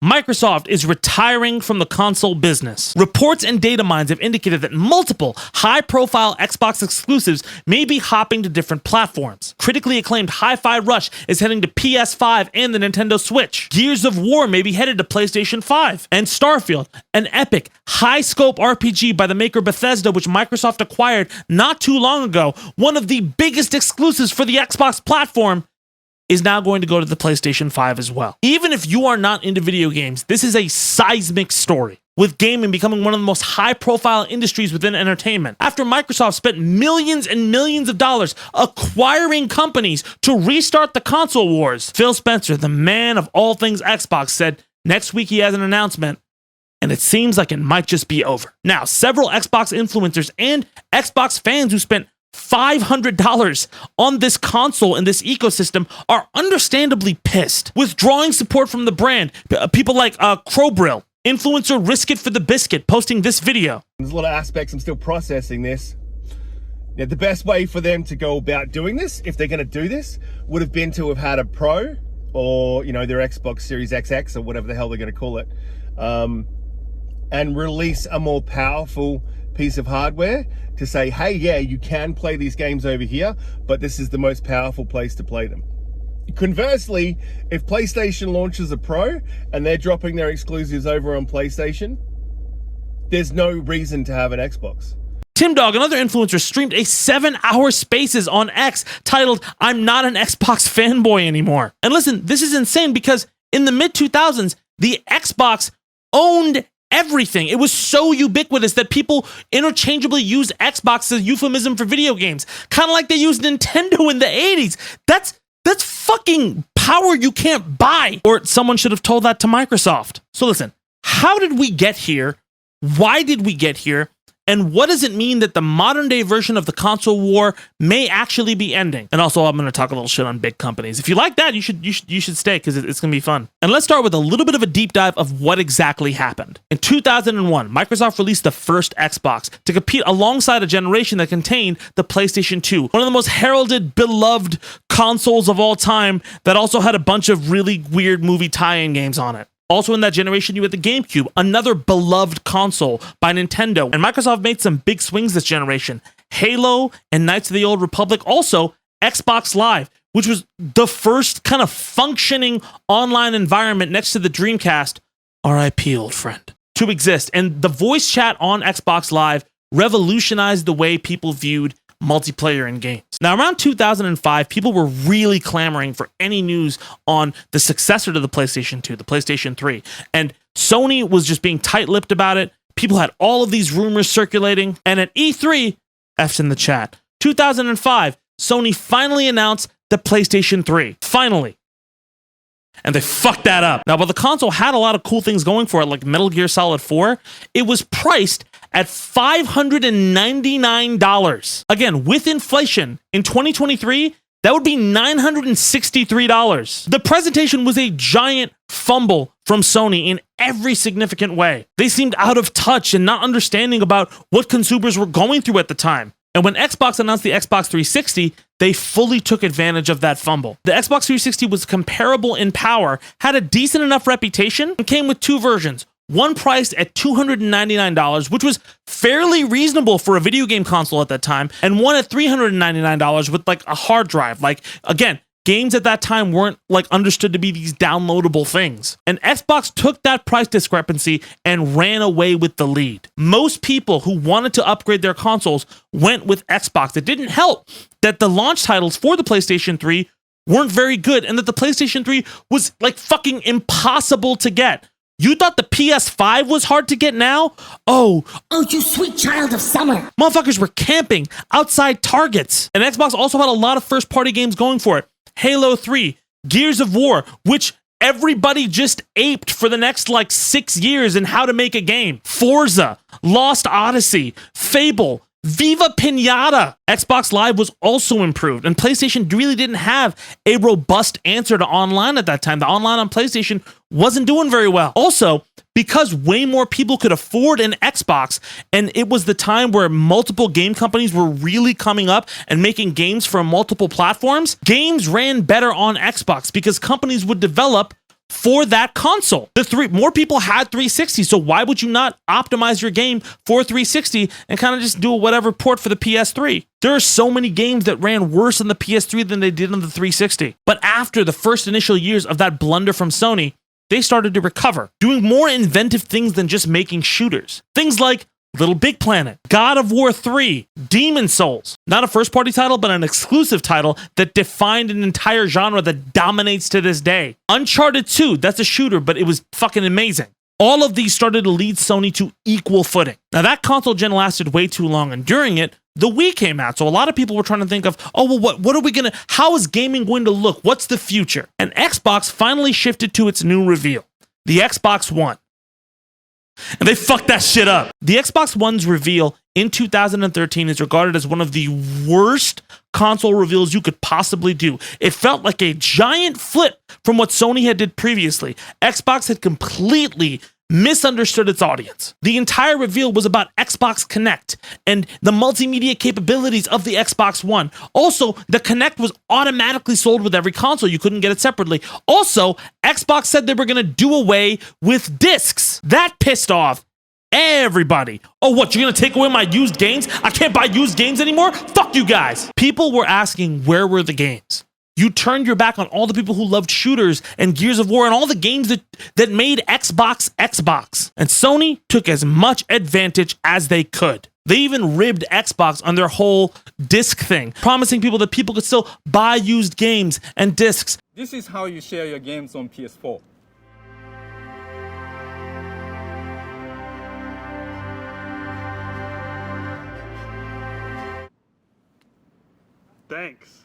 Microsoft is retiring from the console business. Reports and data mines have indicated that multiple high-profile Xbox exclusives may be hopping to different platforms. Critically acclaimed Hi-Fi Rush is heading to PS5 and the Nintendo Switch. Gears of War may be headed to PlayStation 5. And Starfield, an epic, high-scope RPG by the maker Bethesda, which Microsoft acquired not too long ago, one of the biggest exclusives for the Xbox platform, is now going to go to the PlayStation 5 as well. Even if you are not into video games, this is a seismic story, with gaming becoming one of the most high-profile industries within entertainment. After Microsoft spent millions and millions of dollars acquiring companies to restart the console wars, Phil Spencer, the man of all things Xbox, said next week he has an announcement, and it seems like it might just be over. Now, several Xbox influencers and Xbox fans who spent $500 on this console and this ecosystem are understandably pissed. Withdrawing support from the brand, people like Crowbrill, influencer Risk It for the Biscuit, posting this video. There's a lot of aspects, I'm still processing this. Now, the best way for them to go about doing this, if they're going to do this, would have been to have had a Pro or, you know, their Xbox Series XX or whatever the hell they're going to call it, and release a more powerful piece of hardware to say, hey, yeah, you can play these games over here, but this is the most powerful place to play them. Conversely, if PlayStation launches a Pro and they're dropping their exclusives over on PlayStation, there's no reason to have an Xbox. Tim Dog, another influencer, streamed a 7-hour Spaces on X titled, "I'm not an Xbox fanboy anymore." And listen, this is insane because in the mid-2000s, the Xbox owned everything. It was so ubiquitous that people interchangeably used Xbox as a euphemism for video games. Kind of like they used Nintendo in the 80s. That's fucking power you can't buy. Or someone should have told that to Microsoft. So listen, how did we get here? Why did we get here? And what does it mean that the modern day version of the console war may actually be ending? And also, I'm going to talk a little shit on big companies. If you like that, you should stay because it's going to be fun. And let's start with a little bit of a deep dive of what exactly happened. In 2001, Microsoft released the first Xbox to compete alongside a generation that contained the PlayStation 2, one of the most heralded, beloved consoles of all time that also had a bunch of really weird movie tie-in games on it. Also in that generation, you had the GameCube, another beloved console by Nintendo. And Microsoft made some big swings this generation. Halo and Knights of the Old Republic. Also, Xbox Live, which was the first kind of functioning online environment next to the Dreamcast, RIP old friend, to exist. And the voice chat on Xbox Live revolutionized the way people viewed multiplayer in games. Now, around 2005, people were really clamoring for any news on the successor to the PlayStation 2, the PlayStation 3. And Sony was just being tight-lipped about it. People had all of these rumors circulating. And at E3, F's in the chat, 2005, Sony finally announced the PlayStation 3. Finally. And they fucked that up. Now, while the console had a lot of cool things going for it, like Metal Gear Solid 4, it was priced at $599. Again, with inflation, in 2023, that would be $963. The presentation was a giant fumble from Sony in every significant way. They seemed out of touch and not understanding about what consumers were going through at the time. And when Xbox announced the Xbox 360, they fully took advantage of that fumble. The Xbox 360 was comparable in power, had a decent enough reputation, and came with two versions. One priced at $299, which was fairly reasonable for a video game console at that time, and one at $399 with like a hard drive. Like, again, games at that time weren't like understood to be these downloadable things. And Xbox took that price discrepancy and ran away with the lead. Most people who wanted to upgrade their consoles went with Xbox. It didn't help that the launch titles for the PlayStation 3 weren't very good and that the PlayStation 3 was like fucking impossible to get. You thought the PS5 was hard to get now? Oh, you sweet child of summer. Motherfuckers were camping outside Targets. And Xbox also had a lot of first-party games going for it. Halo 3, Gears of War, which everybody just aped for the next like 6 years in how to make a game. Forza, Lost Odyssey, Fable, Viva Pinata. Xbox Live was also improved, and PlayStation really didn't have a robust answer to online at that time. The online on PlayStation wasn't doing very well. Also, because way more people could afford an Xbox, and it was the time where multiple game companies were really coming up and making games for multiple platforms, games ran better on Xbox because companies would develop for that console. More people had 360, so why would you not optimize your game for 360 and kind of just do a whatever port for the PS3? There are so many games that ran worse on the PS3 than they did on the 360. But after the first initial years of that blunder from Sony, they started to recover, doing more inventive things than just making shooters. Things like Little Big Planet, God of War 3, Demon Souls. Not a first-party title, but an exclusive title that defined an entire genre that dominates to this day. Uncharted 2, that's a shooter, but it was fucking amazing. All of these started to lead Sony to equal footing. Now, that console gen lasted way too long, and during it, the Wii came out. So a lot of people were trying to think of, oh, well, what are we going to, how is gaming going to look? What's the future? And Xbox finally shifted to its new reveal, the Xbox One. And they fucked that shit up. The Xbox One's reveal in 2013 is regarded as one of the worst console reveals you could possibly do. It felt like a giant flip from what Sony had did previously. Xbox had completely misunderstood its audience. The entire reveal was about Xbox Connect and the multimedia capabilities of the Xbox One. Also, the Connect was automatically sold with every console. You couldn't get it separately. Also, Xbox said they were going to do away with discs. That pissed off everybody. Oh, what? You're going to take away my used games? I can't buy used games anymore? Fuck you guys. People were asking, where were the games? You turned your back on all the people who loved shooters and Gears of War and all the games that made Xbox Xbox. And Sony took as much advantage as they could. They even ribbed Xbox on their whole disc thing, promising people that people could still buy used games and discs. This is how you share your games on PS4. Thanks.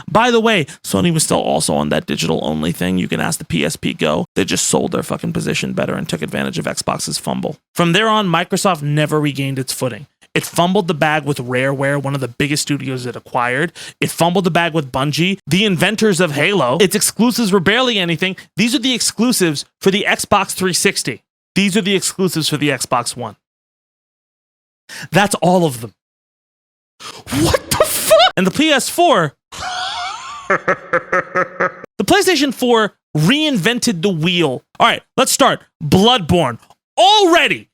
By the way, Sony was still also on that digital-only thing. You can ask the PSP Go. They just sold their fucking position better and took advantage of Xbox's fumble. From there on, Microsoft never regained its footing. It fumbled the bag with Rareware, one of the biggest studios it acquired. It fumbled the bag with Bungie, the inventors of Halo. Its exclusives were barely anything. These are the exclusives for the Xbox 360. These are the exclusives for the Xbox One. That's all of them. What the fuck? And the PS4... The PlayStation 4 reinvented the wheel. All right, let's start. Bloodborne. Already.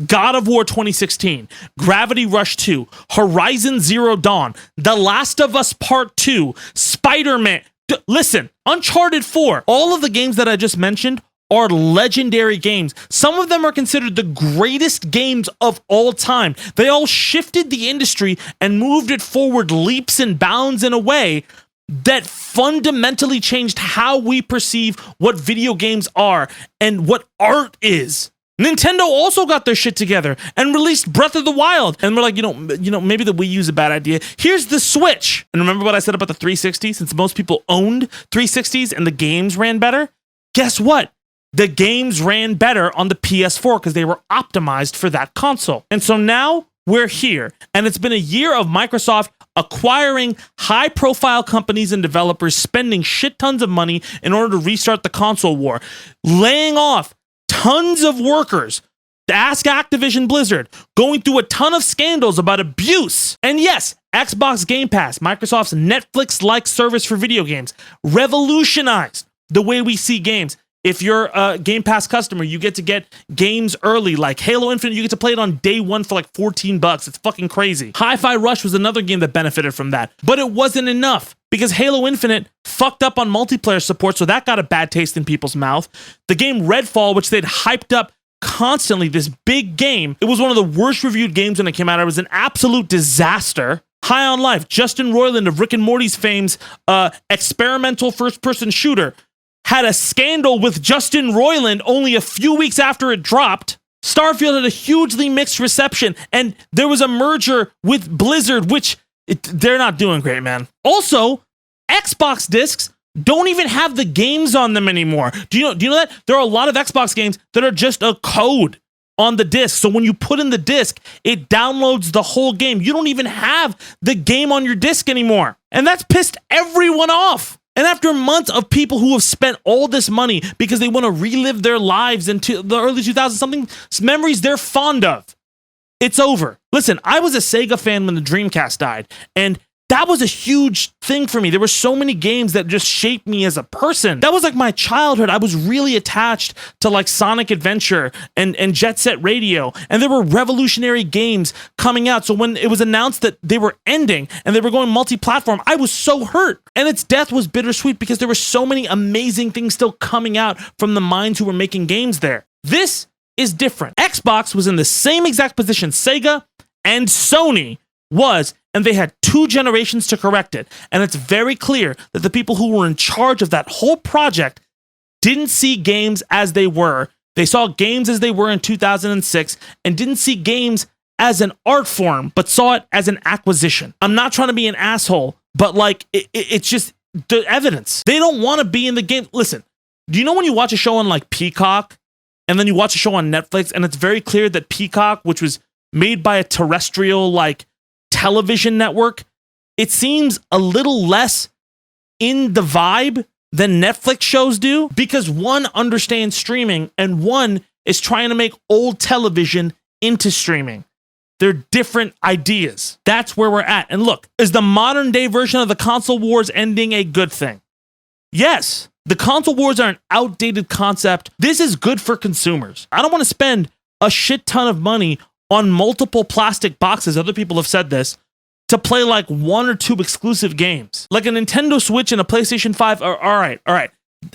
God of War 2016, Gravity Rush 2, Horizon Zero Dawn, The Last of Us Part 2, Spider-Man. Listen, Uncharted 4. All of the games that I just mentioned are legendary games. Some of them are considered the greatest games of all time. They all shifted the industry and moved it forward leaps and bounds in a way that fundamentally changed how we perceive what video games are and what art is. Nintendo also got their shit together and released Breath of the Wild. And we're like, you know, maybe the Wii U is a bad idea. Here's the Switch. And remember what I said about the 360? Since most people owned 360s and the games ran better, guess what? The games ran better on the PS4 because they were optimized for that console. And so now we're here. And it's been a year of Microsoft acquiring high-profile companies and developers, spending shit tons of money in order to restart the console war, laying off tons of workers. Ask Activision Blizzard, going through a ton of scandals about abuse. And yes, Xbox Game Pass, Microsoft's Netflix-like service for video games, revolutionized the way we see games. If you're a Game Pass customer, you get to get games early, like Halo Infinite. You get to play it on day one for like $14. It's fucking crazy. Hi-Fi Rush was another game that benefited from that. But it wasn't enough because Halo Infinite fucked up on multiplayer support, so that got a bad taste in people's mouth. The game Redfall, which they'd hyped up constantly, this big game, it was one of the worst reviewed games when it came out. It was an absolute disaster. High on Life, Justin Roiland of Rick and Morty's fame's experimental first-person shooter, had a scandal with Justin Roiland only a few weeks after it dropped. Starfield had a hugely mixed reception, and there was a merger with Blizzard, which they're not doing great, man. Also, Xbox discs don't even have the games on them anymore. Do you know that? There are a lot of Xbox games that are just a code on the disc. So when you put in the disc, it downloads the whole game. You don't even have the game on your disc anymore. And that's pissed everyone off. And after months of people who have spent all this money because they want to relive their lives into the early 2000s, something memories they're fond of, it's over. Listen, I was a Sega fan when the Dreamcast died, and That was a huge thing for me. There were so many games that just shaped me as a person. That was like my childhood. I was really attached to like Sonic Adventure and Jet Set Radio. And there were revolutionary games coming out. So when it was announced that they were ending and they were going multi-platform, I was so hurt. And its death was bittersweet because there were so many amazing things still coming out from the minds who were making games there. This is different. Xbox was in the same exact position Sega and Sony was, and they had 2 generations to correct it. And it's very clear that the people who were in charge of that whole project didn't see games as they were. They saw games as they were in 2006 and didn't see games as an art form, but saw it as an acquisition. I'm not trying to be an asshole, but like it's just the evidence. They don't want to be in the game. Listen, do you know when you watch a show on like Peacock and then you watch a show on Netflix and it's very clear that Peacock, which was made by a terrestrial like television network, it seems a little less in the vibe than Netflix shows do because one understands streaming and one is trying to make old television into streaming. They're different ideas. That's where we're at. And look, is the modern day version of the console wars ending a good thing? Yes. The console wars are an outdated concept. This is good for consumers. I don't want to spend a shit ton of money on multiple plastic boxes, other people have said this, to play like 1 or 2 exclusive games. Like a Nintendo Switch and a PlayStation 5 are all right.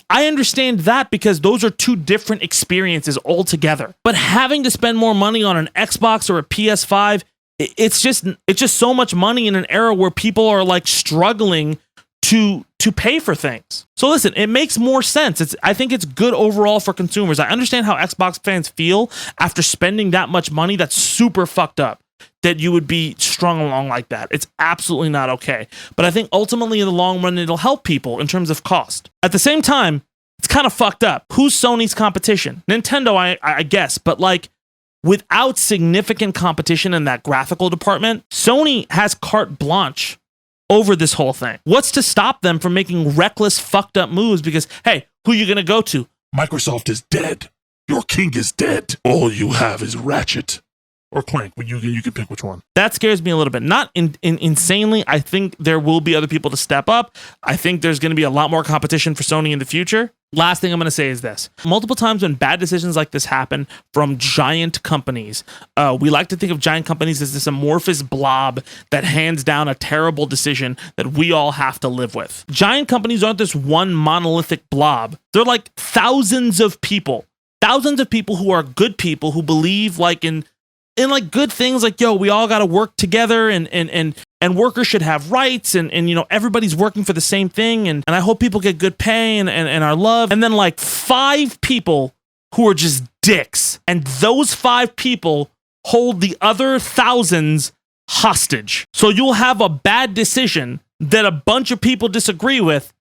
I understand that because those are 2 different experiences altogether. But having to spend more money on an Xbox or a PS5, it's just so much money in an era where people are like struggling to pay for things. So listen, it makes more sense. I think it's good overall for consumers. I understand how Xbox fans feel after spending that much money. That's super fucked up that you would be strung along like that. It's absolutely not okay. But I think ultimately in the long run, it'll help people in terms of cost. At the same time, it's kind of fucked up. Who's Sony's competition? Nintendo, I guess, but like without significant competition in that graphical department, Sony has carte blanche over this whole thing. What's to stop them from making reckless, fucked up moves? Because, hey, who are you going to go to? Microsoft is dead. Your king is dead. All you have is Ratchet. Or Clank, but you can pick which one. That scares me a little bit. Not insanely. I think there will be other people to step up. I think there's going to be a lot more competition for Sony in the future. Last thing I'm going to say is this. Multiple times when bad decisions like this happen from giant companies, we like to think of giant companies as this amorphous blob that hands down a terrible decision that we all have to live with. Giant companies aren't this one monolithic blob. They're like thousands of people who are good people who believe like in like good things like, yo, we all got to work together and workers should have rights and you know, everybody's working for the same thing. And I hope people get good pay and are loved. And then like 5 people who are just dicks. And those 5 people hold the other thousands hostage. So you'll have a bad decision that a bunch of people disagree with,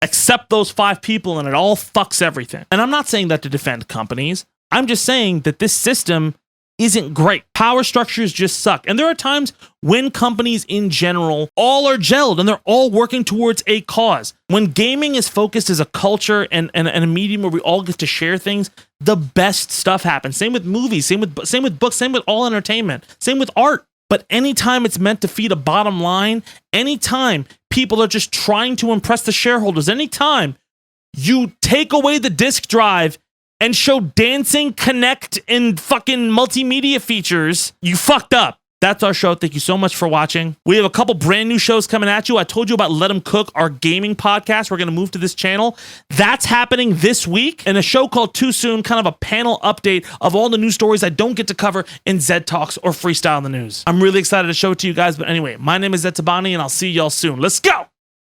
except those 5 people, and it all fucks everything. And I'm not saying that to defend companies. I'm just saying that this system isn't great. Power structures just suck. And there are times when companies in general all are gelled and they're all working towards a cause. When gaming is focused as a culture and a medium where we all get to share things, the best stuff happens. Same with movies, same with books, same with all entertainment, same with art. But anytime it's meant to feed a bottom line, anytime people are just trying to impress the shareholders, anytime you take away the disk drive and show dancing, connect, and fucking multimedia features, you fucked up. That's our show. Thank you so much for watching. We have a couple brand new shows coming at you. I told you about Let 'Em Cook, our gaming podcast. We're going to move to this channel. That's happening this week. And a show called Too Soon, kind of a panel update of all the news stories I don't get to cover in Zed Talks or Freestyle in the News. I'm really excited to show it to you guys. But anyway, my name is Zed Tabani, and I'll see y'all soon. Let's go!